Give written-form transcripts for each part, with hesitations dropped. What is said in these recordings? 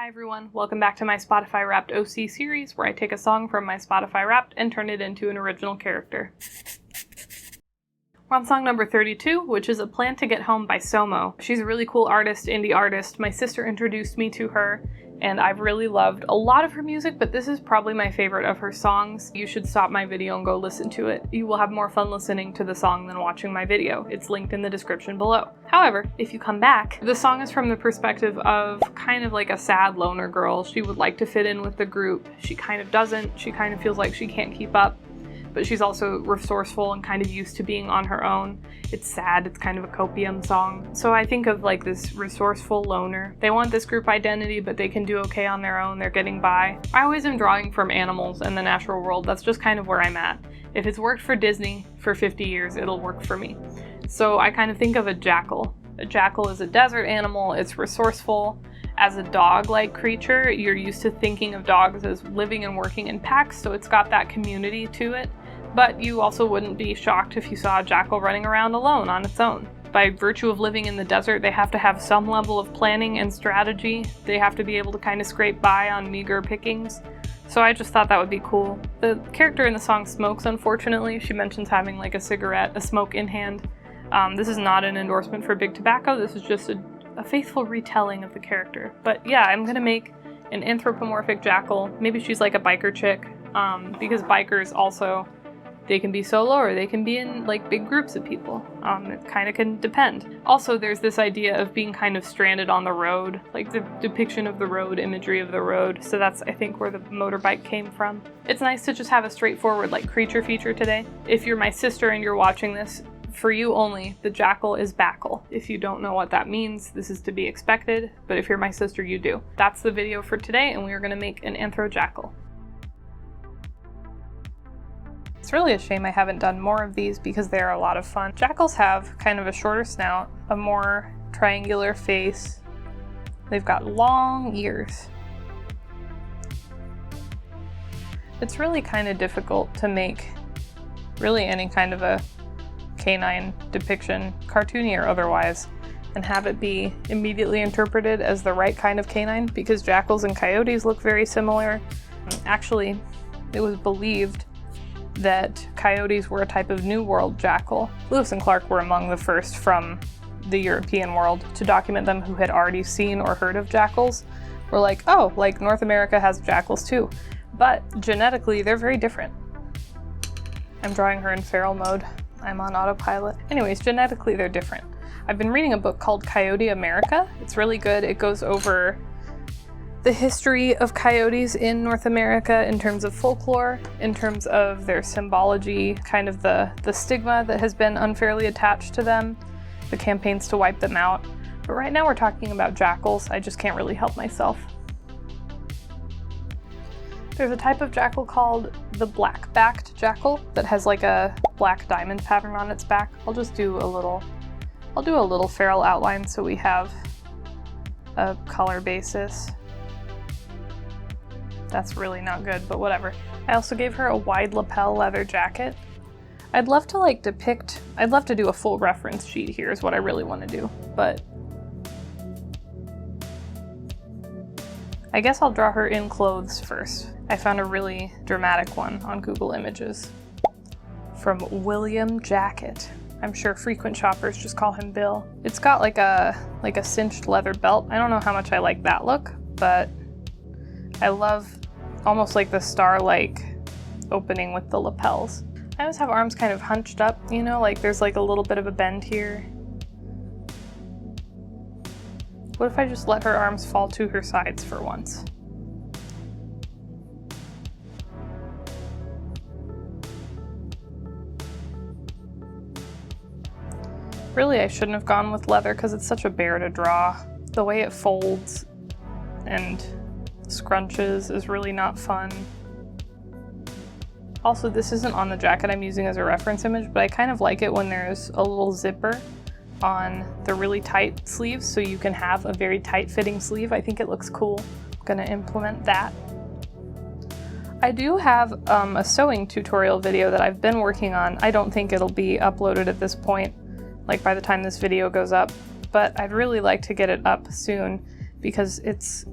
Hi everyone, welcome back to my Spotify Wrapped OC series where I take a song from my Spotify Wrapped and turn it into an original character. We're on song number 32, which is A Plan to Get Home by SOMOH. She's a really cool artist, indie artist. My sister introduced me to her, and I've really loved a lot of her music, but this is probably my favorite of her songs. You should stop my video and go listen to it. You will have more fun listening to the song than watching my video. It's linked in the description below. However, if you come back, the song is from the perspective of kind of like a sad loner girl. She would like to fit in with the group. She kind of doesn't. She kind of feels like she can't keep up. But she's also resourceful and kind of used to being on her own. It's sad, it's kind of a copium song. So I think of like this resourceful loner. They want this group identity, but they can do okay on their own, they're getting by. I always am drawing from animals and the natural world. That's just kind of where I'm at. If it's worked for Disney for 50 years, it'll work for me. So I kind of think of a jackal. A jackal is a desert animal, it's resourceful. As a dog-like creature, you're used to thinking of dogs as living and working in packs, so it's got that community to it. But you also wouldn't be shocked if you saw a jackal running around alone on its own. By virtue of living in the desert, they have to have some level of planning and strategy. They have to be able to kind of scrape by on meager pickings. So I just thought that would be cool. The character in the song smokes, unfortunately. She mentions having like a cigarette, a smoke in hand. This is not an endorsement for big tobacco. This is just a faithful retelling of the character. But yeah, I'm gonna make an anthropomorphic jackal. Maybe she's like a biker chick, because bikers also, they can be solo or they can be in like big groups of people. It kind of can depend. Also, there's this idea of being kind of stranded on the road, like the depiction of the road, imagery of the road. So that's, I think, where the motorbike came from. It's nice to just have a straightforward like creature feature today. If you're my sister and you're watching this, for you only, the jackal is backle. If you don't know what that means, this is to be expected, but if you're my sister, you do. That's the video for today, and we are gonna make an anthro jackal. It's really a shame I haven't done more of these because they're a lot of fun. Jackals have kind of a shorter snout, a more triangular face. They've got long ears. It's really kind of difficult to make really any kind of a canine depiction, cartoony or otherwise, and have it be immediately interpreted as the right kind of canine, because jackals and coyotes look very similar. Actually, it was believed that coyotes were a type of New World jackal. Lewis and Clark were among the first from the European world to document them who had already seen or heard of jackals. Were like, oh, like North America has jackals too. But genetically, they're very different. I'm drawing her in feral mode. I'm on autopilot. Anyways, genetically they're different. I've been reading a book called Coyote America. It's really good. It goes over the history of coyotes in North America in terms of folklore, in terms of their symbology, kind of the stigma that has been unfairly attached to them, the campaigns to wipe them out. But right now we're talking about jackals. I just can't really help myself. There's a type of jackal called the black-backed jackal that has like a black diamond pattern on its back. I'll do a little feral outline so we have a color basis. That's really not good, but whatever. I also gave her a wide lapel leather jacket. I'd love to do a full reference sheet here is what I really want to do, but I guess I'll draw her in clothes first. I found a really dramatic one on Google Images from William Jacket. I'm sure frequent shoppers just call him Bill. It's got like a cinched leather belt. I don't know how much I like that look, but I love almost like the star-like opening with the lapels. I always have arms kind of hunched up, you know, like there's like a little bit of a bend here. What if I just let her arms fall to her sides for once? Really, I shouldn't have gone with leather because it's such a bear to draw. The way it folds and scrunches is really not fun. Also, this isn't on the jacket I'm using as a reference image, but I kind of like it when there's a little zipper on the really tight sleeves so you can have a very tight fitting sleeve. I think it looks cool. I'm gonna implement that. I do have a sewing tutorial video that I've been working on. I don't think it'll be uploaded at this point, like by the time this video goes up, but I'd really like to get it up soon because it's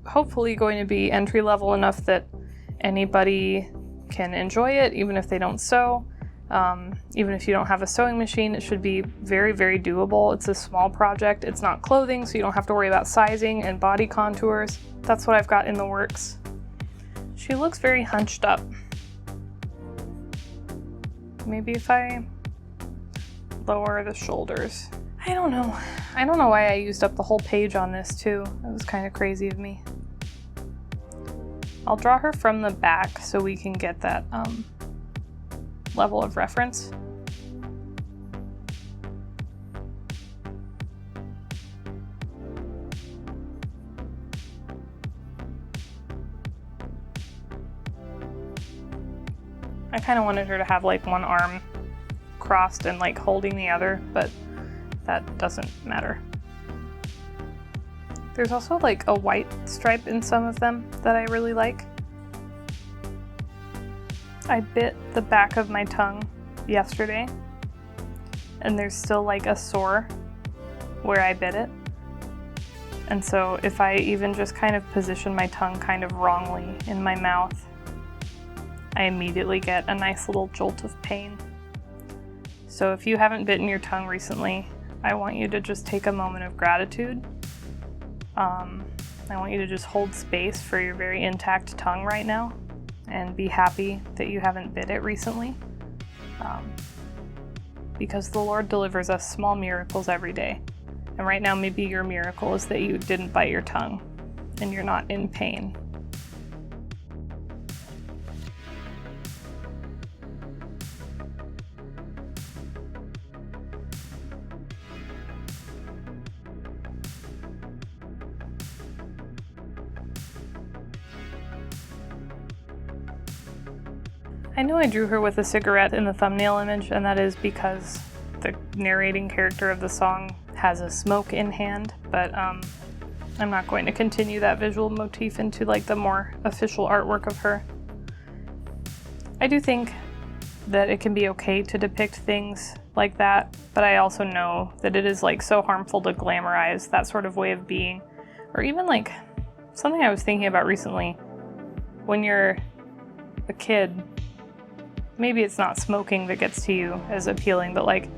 hopefully going to be entry level enough that anybody can enjoy it, even if they don't sew. Even if you don't have a sewing machine, it should be very, very doable. It's a small project. It's not clothing, so you don't have to worry about sizing and body contours. That's what I've got in the works. She looks very hunched up. Maybe if I lower the shoulders. I don't know. I don't know why I used up the whole page on this too. That was kind of crazy of me. I'll draw her from the back so we can get that level of reference. I kind of wanted her to have like one arm crossed and like holding the other, but that doesn't matter. There's also like a white stripe in some of them that I really like. I bit the back of my tongue yesterday, and there's still like a sore where I bit it. And so if I even just kind of position my tongue kind of wrongly in my mouth, I immediately get a nice little jolt of pain. So if you haven't bitten your tongue recently, I want you to just take a moment of gratitude. I want you to just hold space for your very intact tongue right now and be happy that you haven't bit it recently. Because the Lord delivers us small miracles every day. And right now, maybe your miracle is that you didn't bite your tongue and you're not in pain. I know I drew her with a cigarette in the thumbnail image, and that is because the narrating character of the song has a smoke in hand, but I'm not going to continue that visual motif into like the more official artwork of her. I do think that it can be okay to depict things like that, but I also know that it is like so harmful to glamorize that sort of way of being, or even like something I was thinking about recently. When you're a kid, maybe it's not smoking that gets to you as appealing, but like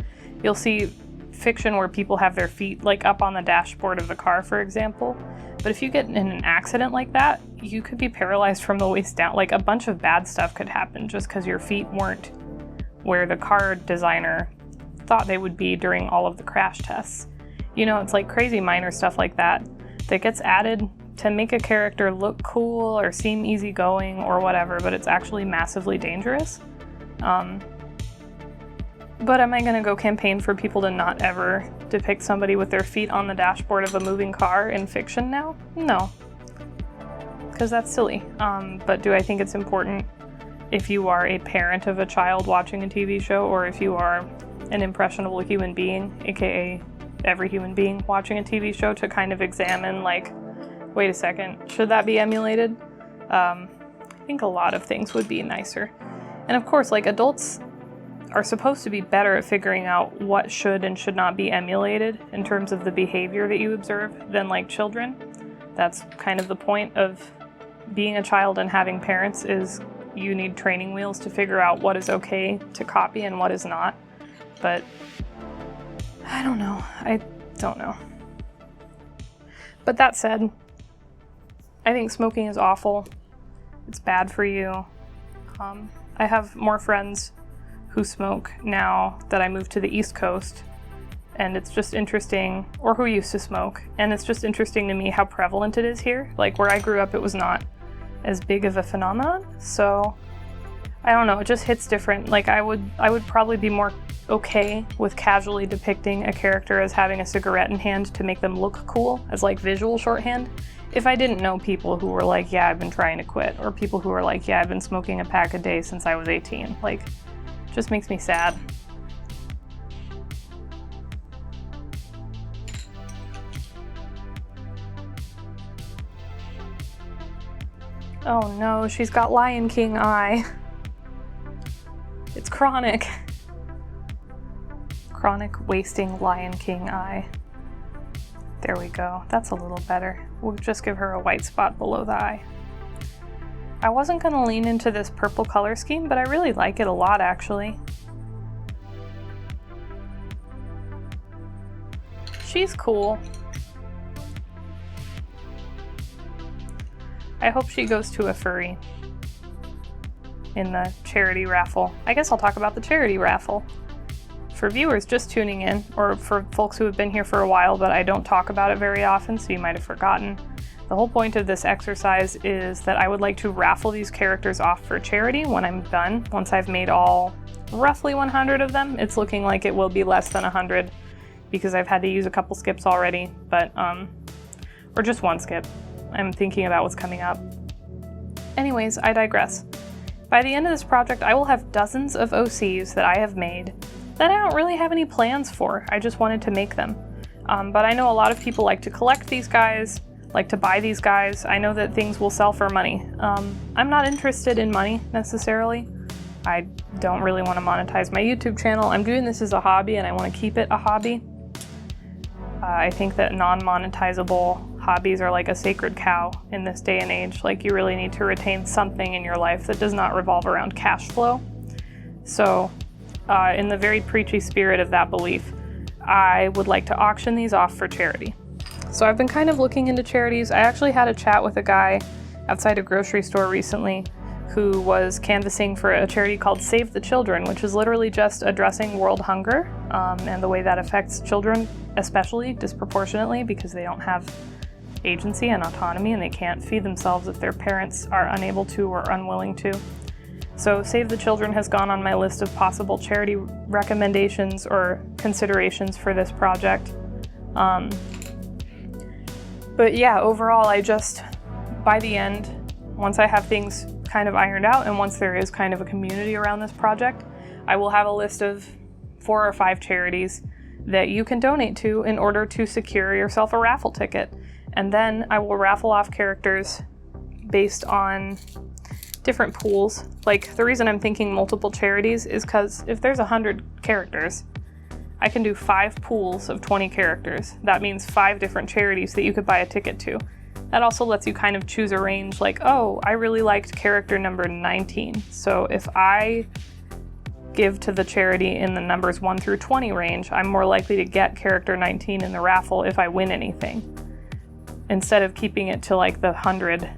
you'll see fiction where people have their feet like up on the dashboard of the car, for example. But if you get in an accident like that, you could be paralyzed from the waist down. Like a bunch of bad stuff could happen just because your feet weren't where the car designer thought they would be during all of the crash tests. You know, it's like crazy minor stuff like that that gets added to make a character look cool or seem easygoing or whatever, but it's actually massively dangerous. But am I going to go campaign for people to not ever depict somebody with their feet on the dashboard of a moving car in fiction now? No, because that's silly. But do I think it's important if you are a parent of a child watching a TV show, or if you are an impressionable human being, aka every human being watching a TV show, to kind of examine like, wait a second, should that be emulated? I think a lot of things would be nicer. And of course, like adults are supposed to be better at figuring out what should and should not be emulated in terms of the behavior that you observe than like children. That's kind of the point of being a child and having parents, is you need training wheels to figure out what is okay to copy and what is not. But I don't know. But that said, I think smoking is awful. It's bad for you. I have more friends who smoke now that I moved to the East Coast, and it's just interesting, or who used to smoke, and it's just interesting to me how prevalent it is here. Like where I grew up, it was not as big of a phenomenon, so I don't know, it just hits different. Like I would probably be more okay with casually depicting a character as having a cigarette in hand to make them look cool, as like visual shorthand, if I didn't know people who were like, yeah, I've been trying to quit, or people who are like, yeah, I've been smoking a pack a day since I was 18. Like, just makes me sad. Oh no, she's got Lion King eye. It's chronic. Chronic wasting Lion King eye. There we go. That's a little better. we'll just give her a white spot below the eye. I wasn't going to lean into this purple color scheme, but I really like it a lot actually. She's cool. I hope she goes to a furry in the charity raffle. I guess I'll talk about the charity raffle. For viewers just tuning in, or for folks who have been here for a while but I don't talk about it very often, so you might have forgotten, the whole point of this exercise is that I would like to raffle these characters off for charity when I'm done. Once I've made all roughly 100 of them. It's looking like it will be less than 100 because I've had to use a couple skips already, but or just one skip. I'm thinking about what's coming up. Anyways, I digress. By the end of this project, I will have dozens of OCs that I have made that I don't really have any plans for. I just wanted to make them. But I know a lot of people like to collect these guys, like to buy these guys. I know that things will sell for money. I'm not interested in money necessarily. I don't really want to monetize my YouTube channel. I'm doing this as a hobby and I want to keep it a hobby. I think that non-monetizable hobbies are like a sacred cow in this day and age. Like, you really need to retain something in your life that does not revolve around cash flow. So in the very preachy spirit of that belief, I would like to auction these off for charity. So I've been kind of looking into charities. I actually had a chat with a guy outside a grocery store recently who was canvassing for a charity called Save the Children, which is literally just addressing world hunger and the way that affects children, especially disproportionately, because they don't have agency and autonomy and they can't feed themselves if their parents are unable to or unwilling to. So Save the Children has gone on my list of possible charity recommendations or considerations for this project. But yeah, overall, by the end, once I have things kind of ironed out and once there is kind of a community around this project, I will have a list of 4 or 5 charities that you can donate to in order to secure yourself a raffle ticket. And then I will raffle off characters based on different pools. Like, the reason I'm thinking multiple charities is because if there's 100 characters, I can do 5 pools of 20 characters. That means 5 different charities that you could buy a ticket to. That also lets you kind of choose a range, like, oh, I really liked character number 19. So if I give to the charity in the numbers 1 through 20 range, I'm more likely to get character 19 in the raffle if I win anything, instead of keeping it to like the 100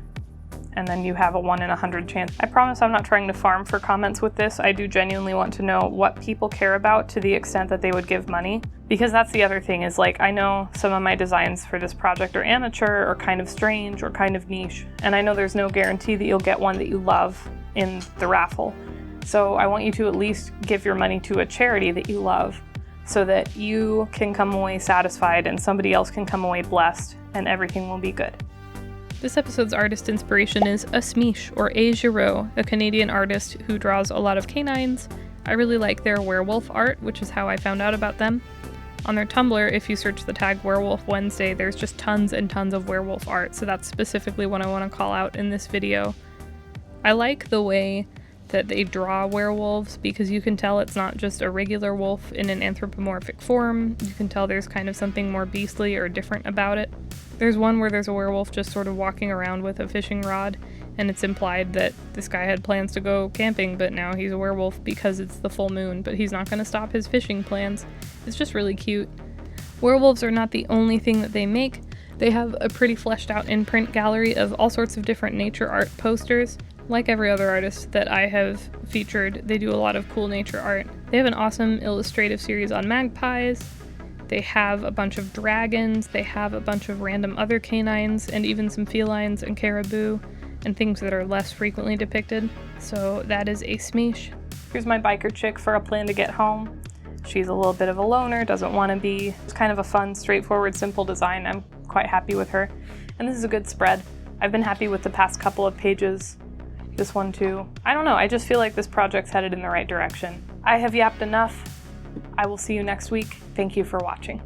and then you have a 1 in 100 chance. I promise I'm not trying to farm for comments with this. I do genuinely want to know what people care about to the extent that they would give money. Because that's the other thing is, like, I know some of my designs for this project are amateur or kind of strange or kind of niche. And I know there's no guarantee that you'll get one that you love in the raffle. So I want you to at least give your money to a charity that you love so that you can come away satisfied and somebody else can come away blessed and everything will be good. This episode's artist inspiration is SOMOH, or A. Giraud, a Canadian artist who draws a lot of canines. I really like their werewolf art, which is how I found out about them. On their Tumblr, if you search the tag Werewolf Wednesday, there's just tons and tons of werewolf art, so that's specifically what I want to call out in this video. I like the way that they draw werewolves because you can tell it's not just a regular wolf in an anthropomorphic form. You can tell there's kind of something more beastly or different about it. There's one where there's a werewolf just sort of walking around with a fishing rod, and it's implied that this guy had plans to go camping, but now he's a werewolf because it's the full moon, but he's not going to stop his fishing plans. It's just really cute. Werewolves are not the only thing that they make. They have a pretty fleshed out in-print gallery of all sorts of different nature art posters. Like every other artist that I have featured, they do a lot of cool nature art. They have an awesome illustrative series on magpies. They have a bunch of dragons, they have a bunch of random other canines, and even some felines and caribou, and things that are less frequently depicted. So that is a SOMOH. Here's my biker chick for a plan to get home. She's a little bit of a loner, doesn't want to be. It's kind of a fun, straightforward, simple design. I'm quite happy with her. And this is a good spread. I've been happy with the past couple of pages. This one too. I don't know, I just feel like this project's headed in the right direction. I have yapped enough. I will see you next week. Thank you for watching.